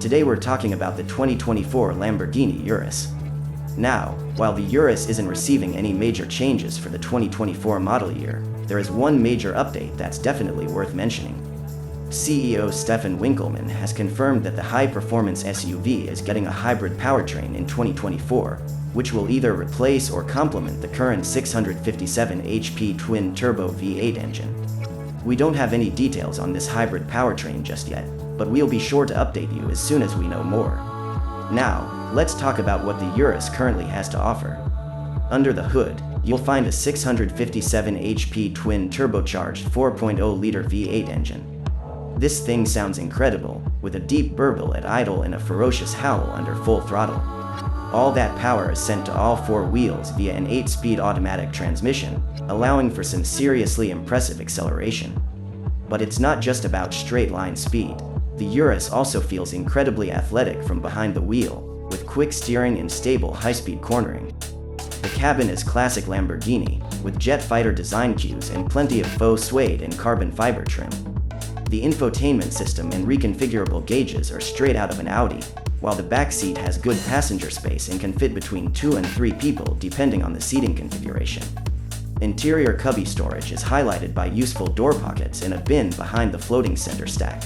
Today we're talking about the 2024 Lamborghini Urus. Now, while the Urus isn't receiving any major changes for the 2024 model year, there is one major update that's definitely worth mentioning. CEO Stefan Winkelmann has confirmed that the high-performance SUV is getting a hybrid powertrain in 2024, which will either replace or complement the current 657 HP twin-turbo V8 engine. We don't have any details on this hybrid powertrain just yet, but we'll be sure to update you as soon as we know more. Now, let's talk about what the Urus currently has to offer. Under the hood, you'll find a 657 HP twin-turbocharged 4.0-liter V8 engine. This thing sounds incredible, with a deep burble at idle and a ferocious howl under full throttle. All that power is sent to all four wheels via an 8-speed automatic transmission, allowing for some seriously impressive acceleration. But it's not just about straight-line speed. The Urus also feels incredibly athletic from behind the wheel, with quick steering and stable high-speed cornering. The cabin is classic Lamborghini, with jet fighter design cues and plenty of faux suede and carbon fiber trim. The infotainment system and reconfigurable gauges are straight out of an Audi, while the back seat has good passenger space and can fit between 2 and 3 people depending on the seating configuration. Interior cubby storage is highlighted by useful door pockets and a bin behind the floating center stack.